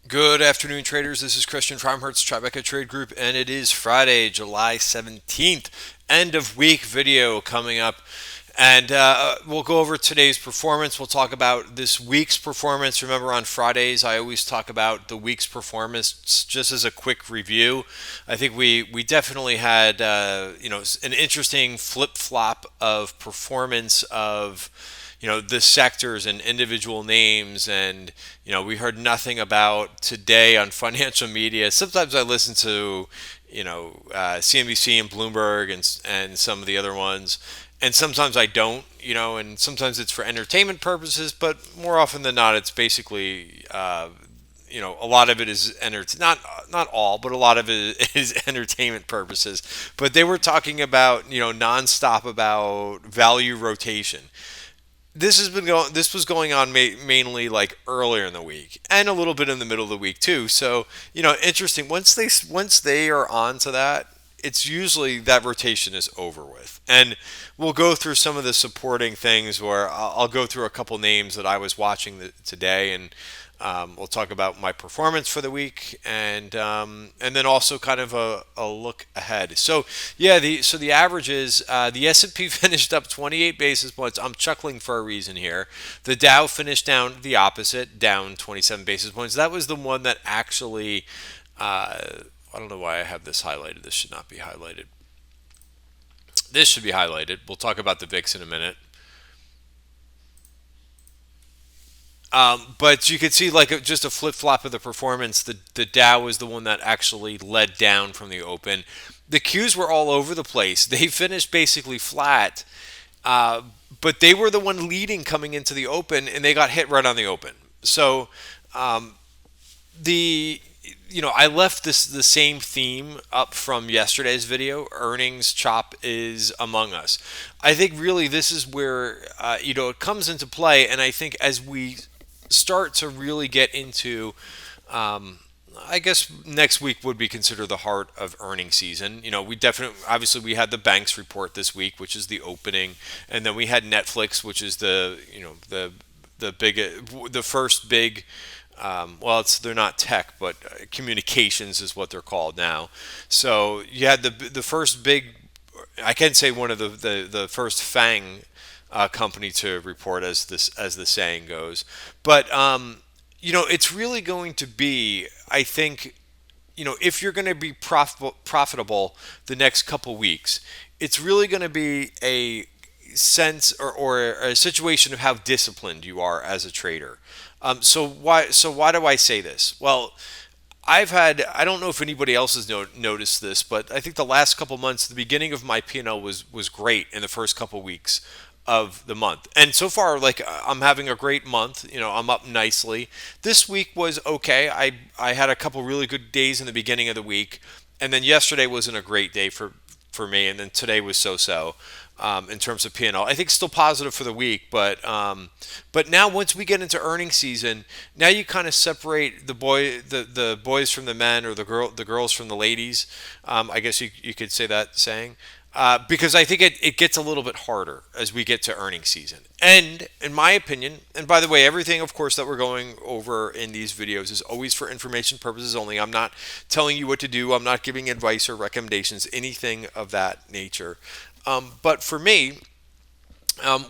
Good afternoon, traders. This is Christian from Hertz Tribeca Trade Group, and it is Friday, July 17th. End of week video coming up. And we'll go over today's performance. We'll talk about this week's performance. Remember, on Fridays, I always talk about the week's performance just as a quick review. I think we definitely had an interesting flip flop of performance of the sectors and individual names. And we heard nothing about today on financial media. Sometimes I listen to CNBC and Bloomberg and some of the other ones, and sometimes I don't. And sometimes it's for entertainment purposes, but more often than not, it's basically a lot of it is not all, but a lot of it is entertainment purposes. But they were talking about nonstop about value rotation. This was going on mainly like earlier in the week and a little bit in the middle of the week too. So interesting. Once they are on to that, it's usually that rotation is over with. And we'll go through some of the supporting things where I'll go through a couple names that I was watching today, and we'll talk about my performance for the week, and then also kind of a look ahead. So yeah, the averages, the S&P finished up 28 basis points. I'm chuckling for a reason here. The Dow finished down the opposite, down 27 basis points. That was the one that actually. I don't know why I have this highlighted. This should not be highlighted. This should be highlighted. We'll talk about the VIX in a minute. But you could see like just a flip flop of the performance. The Dow was the one that actually led down from the open. The Qs were all over the place. They finished basically flat, uh, but they were the one leading coming into the open, and they got hit right on the open. So the I left this the same theme up from yesterday's video. Earnings chop is among us. I think really this is where it comes into play, and I think as we start to really get into, I guess next week would be considered the heart of earning season. We definitely, obviously, we had the banks report this week, which is the opening, and then we had Netflix, which is the first big. Well, they're not tech, but communications is what they're called now. So you had the first big. I can say one of the first FANG company to report, as the saying goes. But it's really going to be, I think, if you're going to be profitable the next couple weeks, it's really going to be a sense or a situation of how disciplined you are as a trader. So why do I say this? Well, I don't know if anybody else has noticed this, but I think the last couple months, the beginning of my P&L was great in the first couple weeks of the month. And so far, like, I'm having a great month. I'm up nicely. This week was okay. I had a couple really good days in the beginning of the week, and then yesterday wasn't a great day for me, and then today was so-so. In terms of P&L, I think still positive for the week, but now once we get into earnings season, now you kind of separate the boys from the men, or the girls from the ladies. I guess you could say that saying. Because I think it gets a little bit harder as we get to earnings season. And in my opinion, and by the way, everything, of course, that we're going over in these videos is always for information purposes only. I'm not telling you what to do. I'm not giving advice or recommendations, anything of that nature. But for me,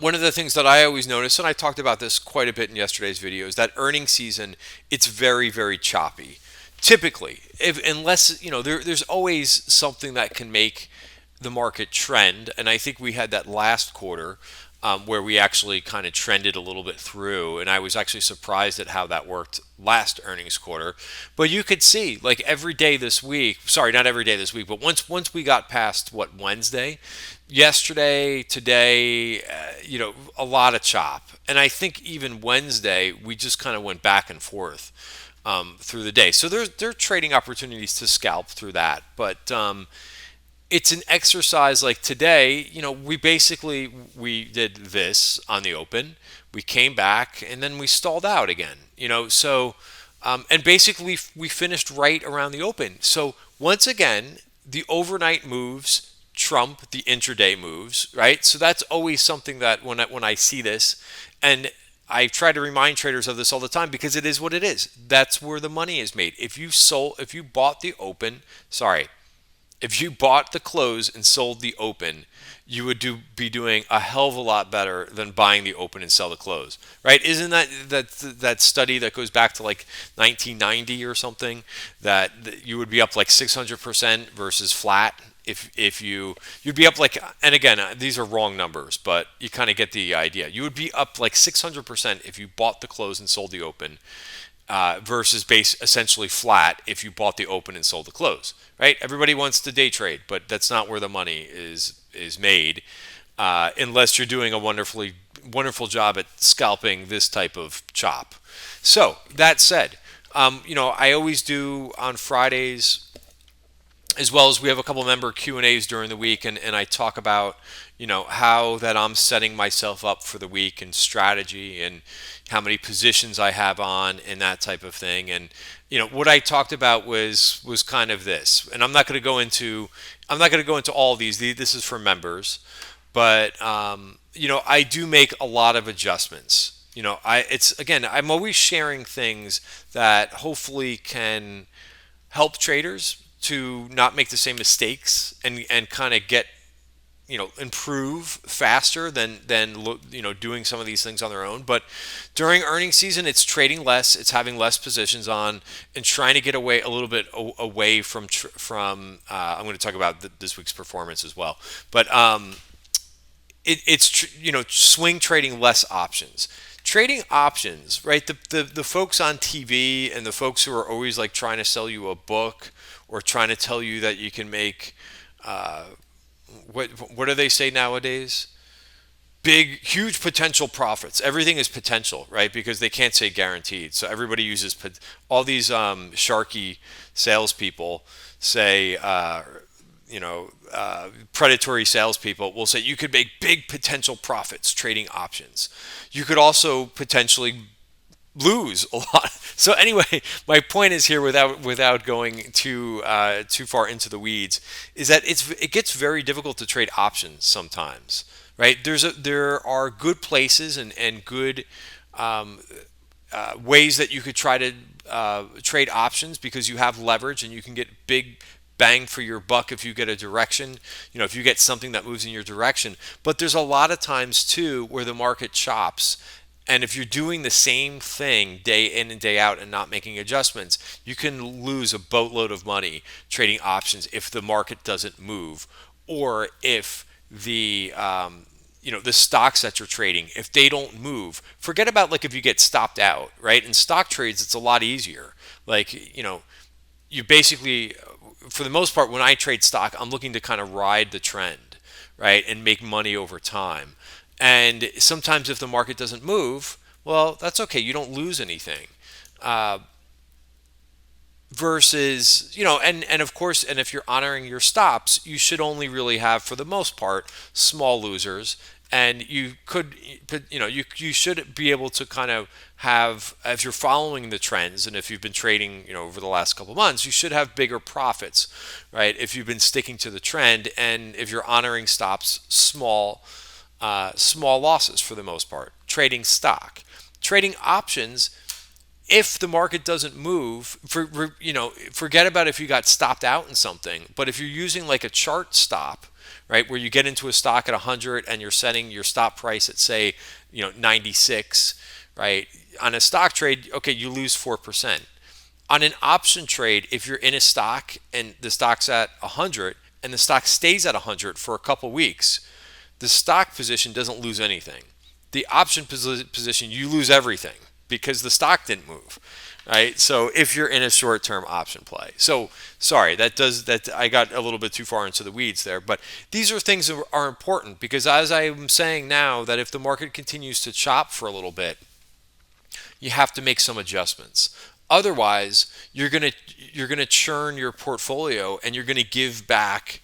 one of the things that I always notice, and I talked about this quite a bit in yesterday's video, is that earnings season, it's very, very choppy. Typically, unless there's always something that can make the market trend, and I think we had that last quarter where we actually kind of trended a little bit through, and I was actually surprised at how that worked last earnings quarter. But you could see, like, every day this week, sorry, not every day this week, but once we got past Wednesday, yesterday, today, a lot of chop, and I think even Wednesday we just kind of went back and forth through the day. So there are trading opportunities to scalp through that, but it's an exercise. Like today, we did this on the open, we came back, and then we stalled out again. So and basically we finished right around the open. So once again, the overnight moves trump the intraday moves, right? So that's always something that when I see this, and I try to remind traders of this all the time because it is what it is. That's where the money is made. If you bought the open, sorry, if you bought the close and sold the open, you would be doing a hell of a lot better than buying the open and sell the close, right? Isn't that study that goes back to like 1990 or something, that you would be up like 600% versus flat if you'd be up like, and again, these are wrong numbers, but you kind of get the idea. You would be up like 600% if you bought the close and sold the open, versus base essentially flat if you bought the open and sold the close, right? Everybody wants to day trade, but that's not where the money is made, unless you're doing a wonderful job at scalping this type of chop. So that said, I always do on Fridays, as well as we have a couple member Q&As during the week, and I talk about how that I'm setting myself up for the week and strategy and how many positions I have on and that type of thing. And what I talked about was kind of this, and I'm not going to go into all of these. This is for members, but I do make a lot of adjustments. I'm always sharing things that hopefully can help traders to not make the same mistakes and kind of get improve faster than doing some of these things on their own. But during earnings season, it's trading less, it's having less positions on, and trying to get away a little bit away from I'm going to talk about this week's performance as well, but it's swing trading less options. Trading options, right? The folks on TV and the folks who are always like trying to sell you a book or trying to tell you that you can make what do they say nowadays? Big, huge potential profits. Everything is potential, right? Because they can't say guaranteed. So everybody uses all these sharky salespeople say, predatory salespeople will say you could make big potential profits trading options. You could also potentially lose a lot. So anyway, my point is here, without going too far into the weeds, is that it gets very difficult to trade options sometimes, right? There are good places and good ways that you could try to trade options because you have leverage and you can get big bang for your buck if you get a direction, if you get something that moves in your direction. But there's a lot of times too where the market chops. And if you're doing the same thing day in and day out and not making adjustments, you can lose a boatload of money trading options if the market doesn't move, or if the the stocks that you're trading, if they don't move. Forget about like if you get stopped out, right? In stock trades, it's a lot easier. Like you basically, for the most part, when I trade stock, I'm looking to kind of ride the trend, right, and make money over time. And sometimes if the market doesn't move, well, that's okay. You don't lose anything. Versus, and of course, and if you're honoring your stops, you should only really have, for the most part, small losers. And you could, you should be able to kind of have, if you're following the trends and if you've been trading, over the last couple of months, you should have bigger profits, right? If you've been sticking to the trend and if you're honoring stops, small losses for the most part. Trading stock, trading options. If the market doesn't move, forget about if you got stopped out in something. But if you're using like a chart stop, right, where you get into a stock at 100 and you're setting your stop price at say, 96, right? On a stock trade, okay, you lose 4%. On an option trade, if you're in a stock and the stock's at 100 and the stock stays at 100 for a couple weeks, the stock position doesn't lose anything. The option position, you lose everything because the stock didn't move, right? So if you're in a short-term option play. So sorry, that I got a little bit too far into the weeds there, but these are things that are important because as I'm saying now, that if the market continues to chop for a little bit, you have to make some adjustments. Otherwise, you're gonna churn your portfolio and you're gonna give back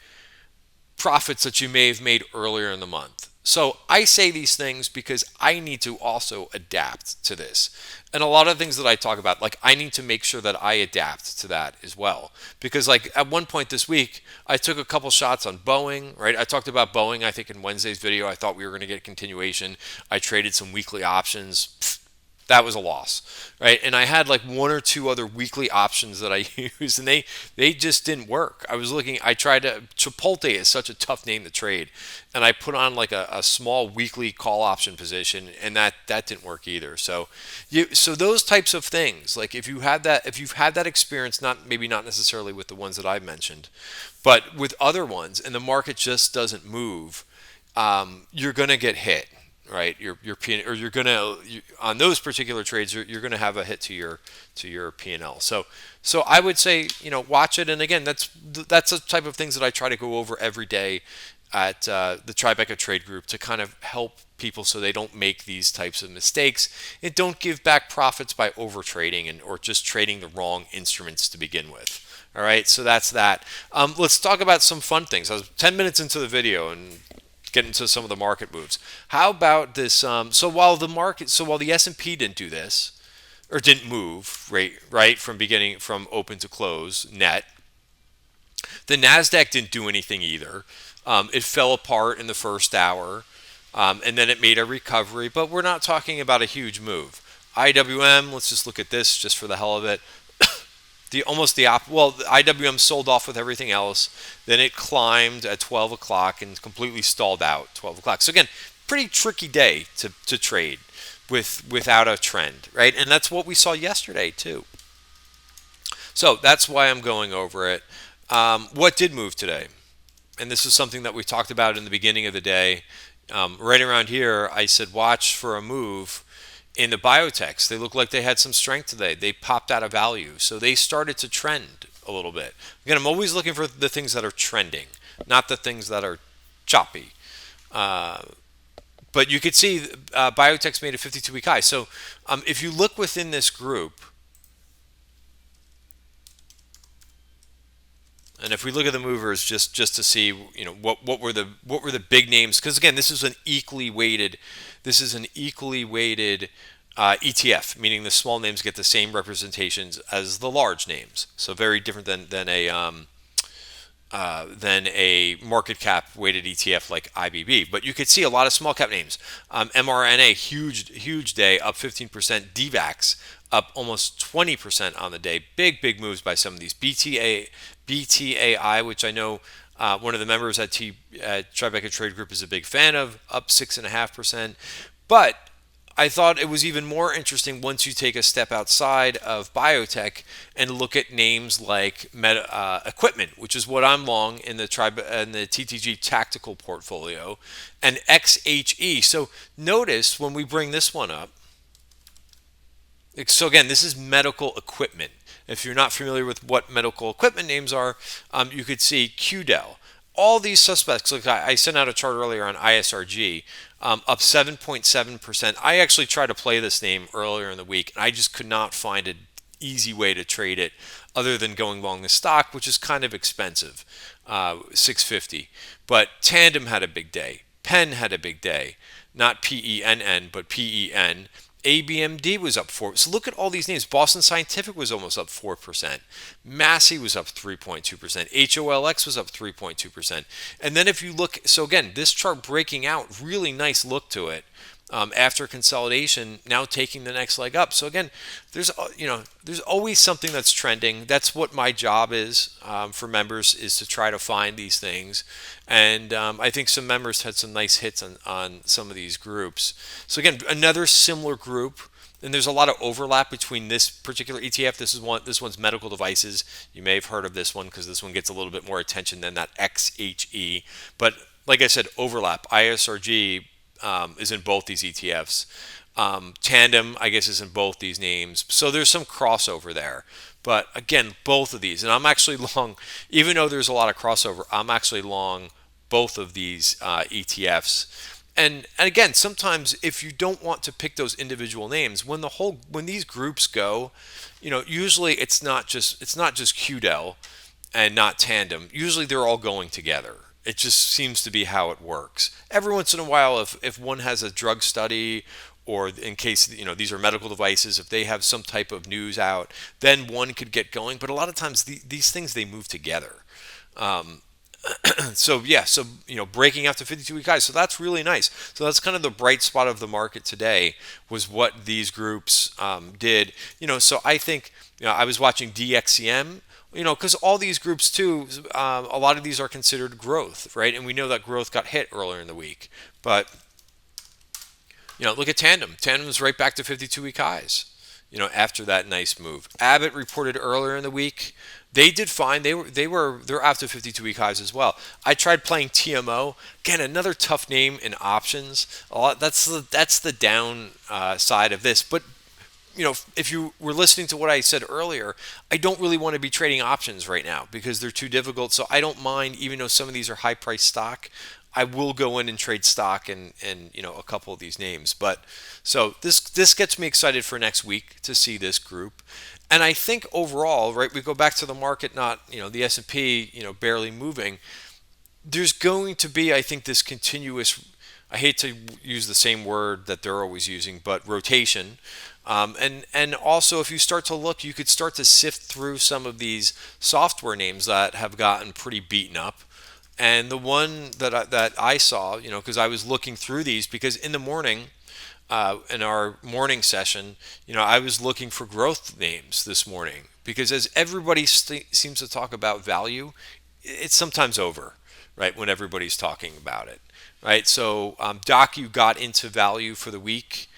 profits that you may have made earlier in the month. So I say these things because I need to also adapt to this. And a lot of things that I talk about, like I need to make sure that I adapt to that as well. Because like at one point this week, I took a couple shots on Boeing, right? I talked about Boeing, I think in Wednesday's video. I thought we were going to get a continuation. I traded some weekly options. That was a loss, right? And I had like one or two other weekly options that I used, and they just didn't work. I was looking. I tried to. Chipotle is such a tough name to trade, and I put on like a small weekly call option position, and that didn't work either. So those types of things, like if you've had that experience, not maybe not necessarily with the ones that I've mentioned, but with other ones, and the market just doesn't move, you're gonna get hit, right? Or you're gonna on those particular trades, you're gonna have a hit to your P&L. So I would say, watch it. And again, that's the type of things that I try to go over every day at the Tribeca Trade Group to kind of help people so they don't make these types of mistakes and don't give back profits by over trading or just trading the wrong instruments to begin with. All right, so that's that. Let's talk about some fun things. I was 10 minutes into the video and get into some of the market moves. How about this? So while the S&P didn't do this or didn't move, right from open to close net, the Nasdaq didn't do anything either. It fell apart in the first hour, and then it made a recovery. But we're not talking about a huge move. IWM. Let's just look at this just for the hell of it. The IWM sold off with everything else. Then it climbed at 12 o'clock and completely stalled out 12 o'clock. So again, pretty tricky day to trade without a trend, right? And that's what we saw yesterday too. So that's why I'm going over it. What did move today? And this is something that we talked about in the beginning of the day. Right around here, I said watch for a move in the biotechs. They look like they had some strength today. They popped out of value. So they started to trend a little bit. Again, I'm always looking for the things that are trending, not the things that are choppy. But you could see biotechs made a 52-week high. So if you look within this group, and if we look at the movers just to see, what were the big names? Because again, this is an equally weighted ETF, meaning the small names get the same representations as the large names. So very different than a market cap weighted ETF like IBB. But you could see a lot of small cap names. mRNA, huge day, up 15%. DVAX up almost 20% on the day. Big moves by some of these. BTAI, which I know one of the members at Tribeca Trade Group is a big fan of, up 6.5%. But I thought it was even more interesting once you take a step outside of biotech and look at names like equipment, which is what I'm long in the TTG tactical portfolio, and XHE. So notice when we bring this one up. So again, this is medical equipment. If you're not familiar with what medical equipment names are, you could see QDEL. All these suspects, look, I sent out a chart earlier on ISRG, up 7.7%. I actually tried to play this name earlier in the week, and I just could not find an easy way to trade it other than going long the stock, which is kind of expensive, 650. But Tandem had a big day. Penn had a big day. Not PENN, but PEN. ABMD was up 4%. So look at all these names. Boston Scientific was almost up 4%. Massey was up 3.2%. HOLX was up 3.2%. And then if you look, so again, this chart breaking out, really nice look to it. After consolidation, now taking the next leg up. So again, there's always something that's trending. That's what my job is for members, is to try to find these things. And I think some members had some nice hits on some of these groups. So again, another similar group. And there's a lot of overlap between this particular ETF. This one's medical devices. You may have heard of this one because this one gets a little bit more attention than that XHE. But like I said, overlap. ISRG is in both these ETFs. Tandem, I guess, is in both these names. So there's some crossover there. But again, both of these, and I'm actually long, even though there's a lot of crossover, I'm actually long both of these ETFs. And again, sometimes if you don't want to pick those individual names, when these groups go, usually it's not just QDEL and not Tandem. Usually they're all going together. It just seems to be how it works. Every once in a while, if one has a drug study, or in case these are medical devices, if they have some type of news out, then one could get going. But a lot of times these things, they move together. So yeah, so breaking out to 52-week highs. So that's really nice. So that's kind of the bright spot of the market today was what these groups did. So I think I was watching DXCM. Because all these groups too, a lot of these are considered growth, right? And we know that growth got hit earlier in the week, but look at Tandem. Tandem is right back to 52-week highs. After that nice move. Abbott reported earlier in the week. They did fine. They're after 52-week highs as well. I tried playing TMO. Again, another tough name in options. That's the down side of this. But if you were listening to what I said earlier, I don't really want to be trading options right now because they're too difficult. So I don't mind, even though some of these are high price stock, I will go in and trade stock and a couple of these names. But so this gets me excited for next week to see this group. And I think overall, right, we go back to the market, not the S&P, barely moving. There's going to be, I think, this continuous. I hate to use the same word that they're always using, but rotation. And also, if you start to look, you could start to sift through some of these software names that have gotten pretty beaten up. And the one that I saw, because I was looking through these, because in the morning, in our morning session, I was looking for growth names this morning because as everybody seems to talk about value, it's sometimes over, right? When everybody's talking about it, right? So Docu got into value for the week.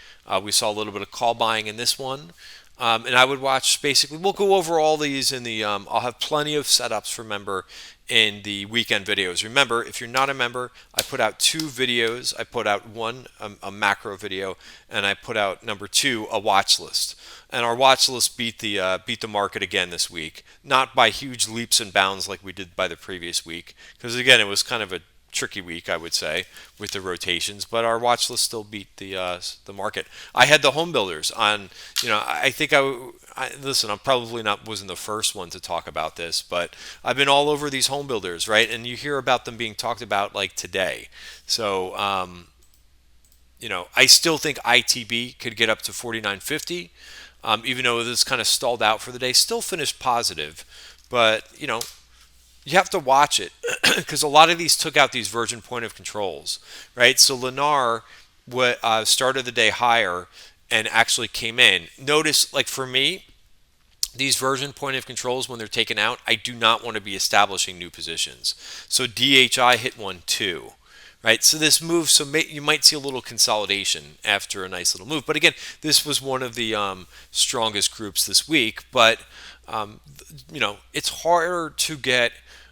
We saw a little bit of call buying in this one. And I would watch basically, we'll go over all these in the, I'll have plenty of setups, remember, in the weekend videos. Remember, if you're not a member, I put out 2 videos. I put out one, a macro video, and I put out number 2, a watch list. And our watch list beat the market again this week, not by huge leaps and bounds like we did by the previous week, because again, it was kind of a tricky week, I would say, with the rotations. But our watch list still beat the market. I had the home builders on. I think listen. I'm probably wasn't the first one to talk about this, but I've been all over these home builders, right? And you hear about them being talked about like today. So I still think ITB could get up to 49.50, even though this kind of stalled out for the day. Still finished positive, but you have to watch it because a lot of these took out these virgin point of controls, right? So Lennar started the day higher and actually came in. Notice, like for me, these version point of controls, when they're taken out, I do not want to be establishing new positions. So DHI hit one too, right? So this move, you might see a little consolidation after a nice little move. But again, this was one of the strongest groups this week. But it's harder to get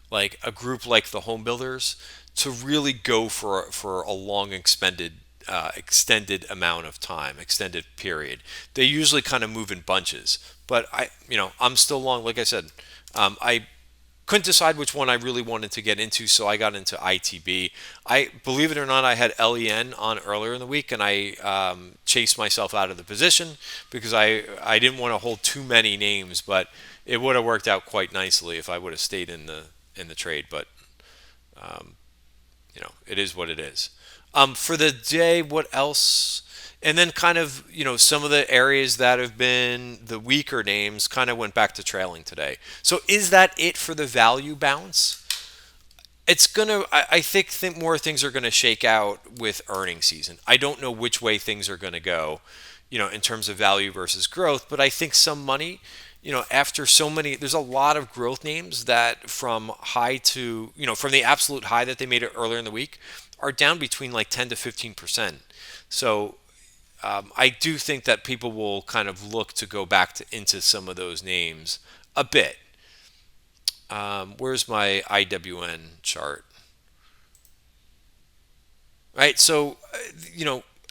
like a group like the home builders to really go for a long extended amount of time, extended period. They usually kind of move in bunches. But I'm still long. Like I said, I couldn't decide which one I really wanted to get into, so I got into ITB. Believe it or not, I had LEN on earlier in the week, and I chased myself out of the position because I didn't want to hold too many names, but it would have worked out quite nicely if I would have stayed in the trade. But it is what it is. For the day, what else? And then kind of, some of the areas that have been the weaker names kind of went back to trailing today. So is that it for the value bounce? It's going to, I think more things are going to shake out with earnings season. I don't know which way things are going to go, in terms of value versus growth, but I think some money, after so many, there's a lot of growth names that from high to, from the absolute high that they made earlier in the week are down between like 10 to 15%. So I do think that people will kind of look to go back into some of those names a bit. Where's my IWN chart? Right. So,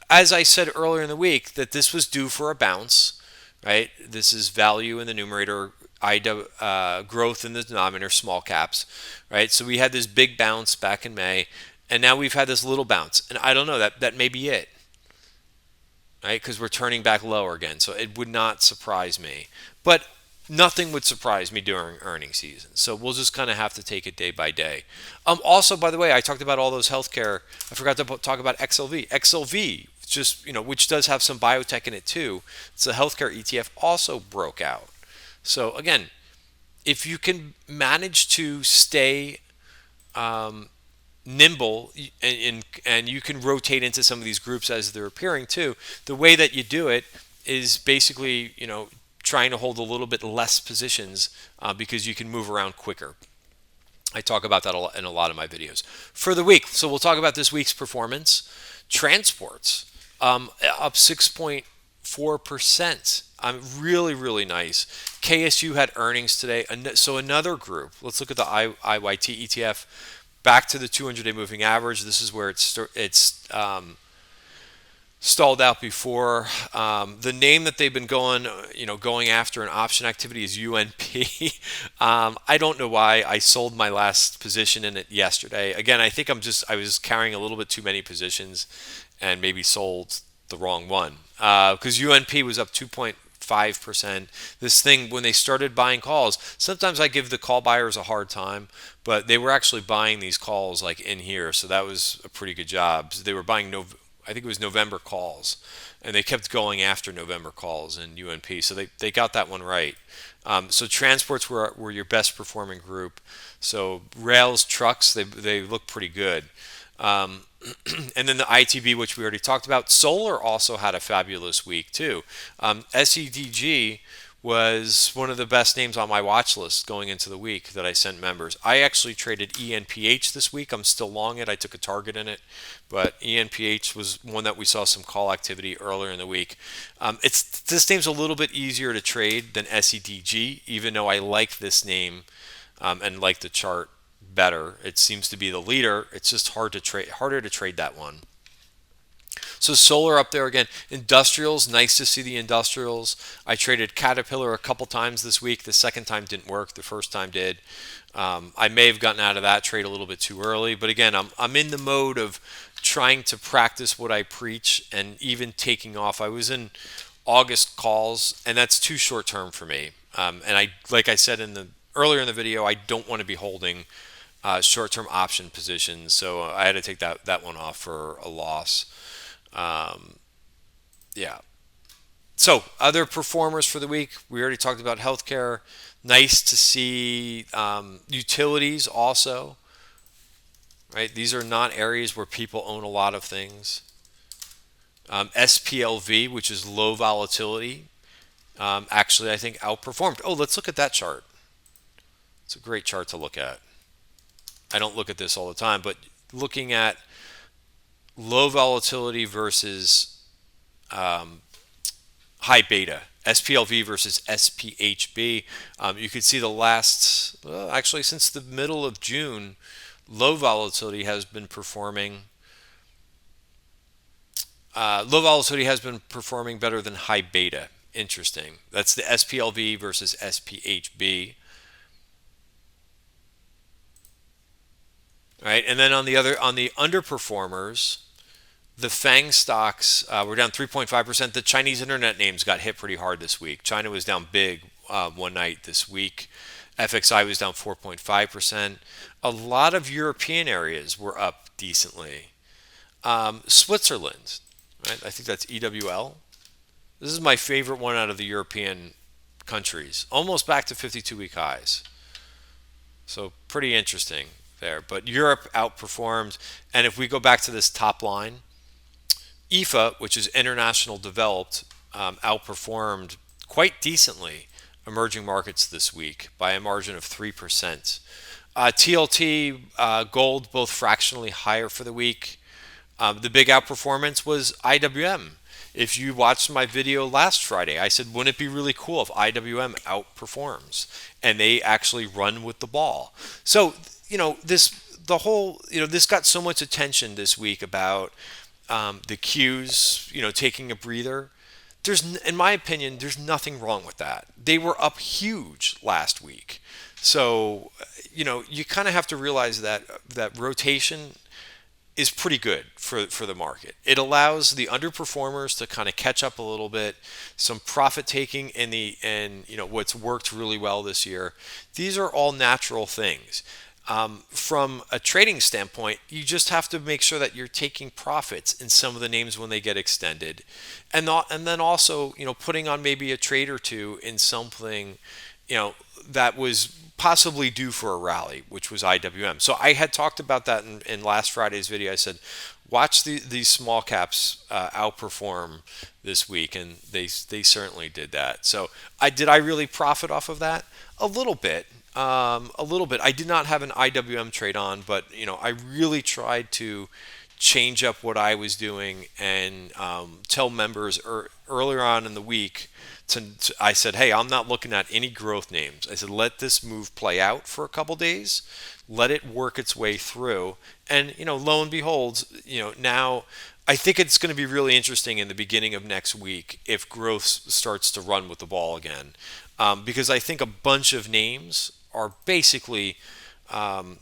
as I said earlier in the week, that this was due for a bounce. Right. This is value in the numerator, growth in the denominator, small caps. Right. So we had this big bounce back in May, and now we've had this little bounce, and I don't know, that may be it. Right, because we're turning back lower again, so it would not surprise me. But nothing would surprise me during earnings season. So we'll just kind of have to take it day by day. Also, by the way, I talked about all those healthcare. I forgot to talk about XLV. XLV, just which does have some biotech in it too. It's a healthcare ETF, also broke out. So again, if you can manage to stay nimble, and you can rotate into some of these groups as they're appearing too. The way that you do it is basically, trying to hold a little bit less positions because you can move around quicker. I talk about that in a lot of my videos. For the week, so we'll talk about this week's performance. Transports up 6.4%. Really, really nice. KSU had earnings today. So another group. Let's look at the IYT ETF. Back to the 200-day moving average. This is where it's stalled out before. The name that they've been going after in option activity is UNP. I don't know why I sold my last position in it yesterday. Again, I think I was carrying a little bit too many positions and maybe sold the wrong one because UNP was up 2.5%. This thing, when they started buying calls, sometimes I give the call buyers a hard time, but they were actually buying these calls like in here, so that was a pretty good job. So they were buying I think it was November calls, and they kept going after November calls in UNP, so they got that one right. So transports were your best performing group. So rails, trucks, they look pretty good. And then the ITB, which we already talked about. Solar also had a fabulous week too. SEDG was one of the best names on my watch list going into the week that I sent members. I actually traded ENPH this week. I'm still long it. I took a target in it, but ENPH was one that we saw some call activity earlier in the week. This name's a little bit easier to trade than SEDG, even though I like this name and like the chart better. It seems to be the leader. It's just harder to trade that one. So solar up there again. Industrials, nice to see the industrials. I traded Caterpillar a couple times this week. The second time didn't work. The first time did. I may have gotten out of that trade a little bit too early, but again, I'm in the mode of trying to practice what I preach and even taking off. I was in August calls, and that's too short term for me. And like I said earlier in the video, I don't want to be holding short-term option positions, so I had to take that one off for a loss. Yeah. So other performers for the week, we already talked about healthcare. Nice to see utilities also. Right, these are not areas where people own a lot of things. SPLV, which is low volatility, actually I think outperformed. Oh, let's look at that chart. It's a great chart to look at. I don't look at this all the time, but looking at low volatility versus high beta, SPLV versus SPHB, you could see actually since the middle of June, low volatility has been performing better than high beta. Interesting. That's the SPLV versus SPHB. Right, and then on the underperformers, the FANG stocks were down 3.5%. The Chinese internet names got hit pretty hard this week. China was down big one night this week. FXI was down 4.5%. A lot of European areas were up decently. Switzerland, right? I think that's EWL. This is my favorite one out of the European countries. Almost back to 52-week highs. So pretty interesting there. But Europe outperformed. And if we go back to this top line, IFA, which is international developed, outperformed quite decently emerging markets this week by a margin of 3%. TLT, gold, both fractionally higher for the week. The big outperformance was IWM. If you watched my video last Friday, I said, wouldn't it be really cool if IWM outperforms and they actually run with the ball? So, this got so much attention this week about the Qs, taking a breather. In my opinion, there's nothing wrong with that. They were up huge last week. So, you kind of have to realize that rotation is pretty good for the market. It allows the underperformers to kind of catch up a little bit, some profit taking and what's worked really well this year. These are all natural things. From a trading standpoint, you just have to make sure that you're taking profits in some of the names when they get extended, and then also putting on maybe a trade or two in something that was possibly due for a rally, which was IWM. So I had talked about that in last Friday's video. I said, watch these small caps outperform this week, and they certainly did that. So I really profit off of that? A little bit. A little bit. I did not have an IWM trade on, but I really tried to change up what I was doing and tell members earlier on in the week. I said, hey, I'm not looking at any growth names. I said, let this move play out for a couple days, let it work its way through, and lo and behold, now I think it's going to be really interesting in the beginning of next week if growth starts to run with the ball again, because I think a bunch of names are basically,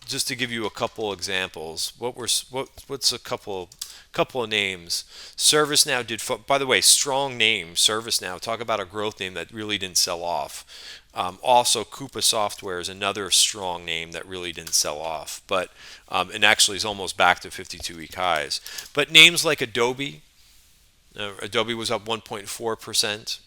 just to give you a couple examples, what's a couple of names? ServiceNow did. By the way, strong name ServiceNow. Talk about a growth name that really didn't sell off. Also, Coupa Software is another strong name that really didn't sell off, but and actually is almost back to 52-week highs. But names like Adobe, Adobe was up 1.4%.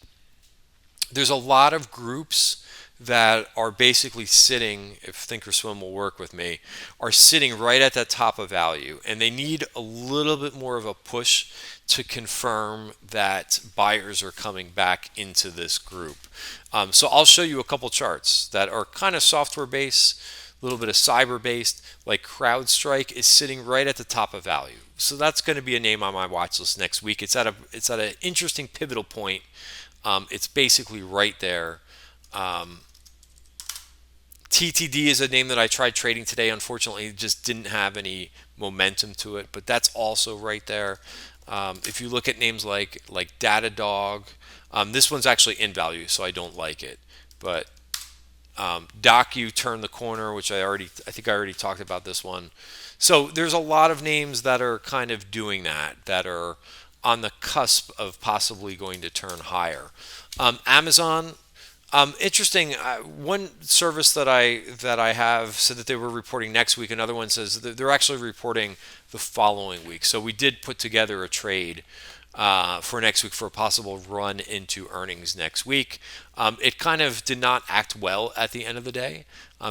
There's a lot of groups that are basically sitting, if Thinkorswim will work with me, are sitting right at the top of value, and they need a little bit more of a push to confirm that buyers are coming back into this group. So I'll show you a couple charts that are kind of software based, a little bit of cyber based, like CrowdStrike is sitting right at the top of value. So that's going to be a name on my watch list next week. It's at an interesting pivotal point. It's basically right there. TTD is a name that I tried trading today. Unfortunately, it just didn't have any momentum to it, but that's also right there. If you look at names like Datadog, this one's actually in value, so I don't like it. But Docu turned the corner, which I think I already talked about this one. So there's a lot of names that are kind of doing that are on the cusp of possibly going to turn higher. Amazon, interesting. One service that I have said that they were reporting next week. Another one says that they're actually reporting the following week. So we did put together a trade for next week for a possible run into earnings next week. It kind of did not act well at the end of the day.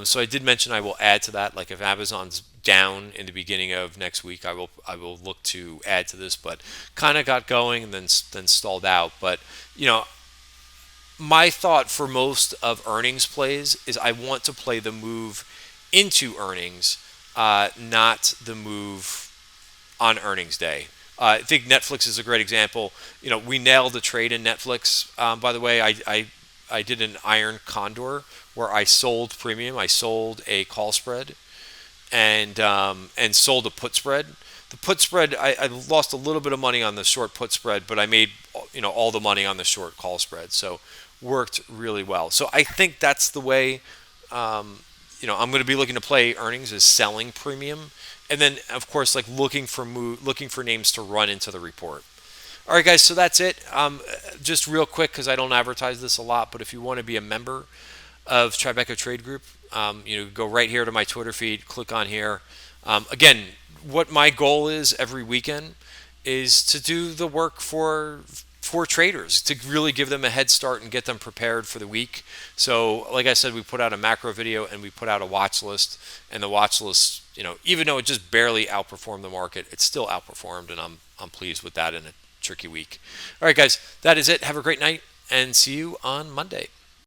So I did mention I will add to that. Like if Amazon's down in the beginning of next week, I will look to add to this. But kind of got going and then stalled out. But my thought for most of earnings plays is I want to play the move into earnings, not the move on earnings day. I think Netflix is a great example. We nailed the trade in Netflix. By the way, I did an iron condor where I sold premium. I sold a call spread and sold a put spread. The put spread, I lost a little bit of money on the short put spread, but I made all the money on the short call spread. So worked really well. So I think that's the way. I'm going to be looking to play earnings is selling premium, and then of course looking for names to run into the report. All right, guys. So that's it. Just real quick because I don't advertise this a lot, but if you want to be a member of Tribeca Trade Group, go right here to my Twitter feed. Click on here. Again, what my goal is every weekend is to do the work for traders, to really give them a head start and get them prepared for the week. So like I said, we put out a macro video and we put out a watch list, and the watch list, even though it just barely outperformed the market, it still outperformed, and I'm pleased with that in a tricky week. All right, guys, that is it. Have a great night and see you on Monday.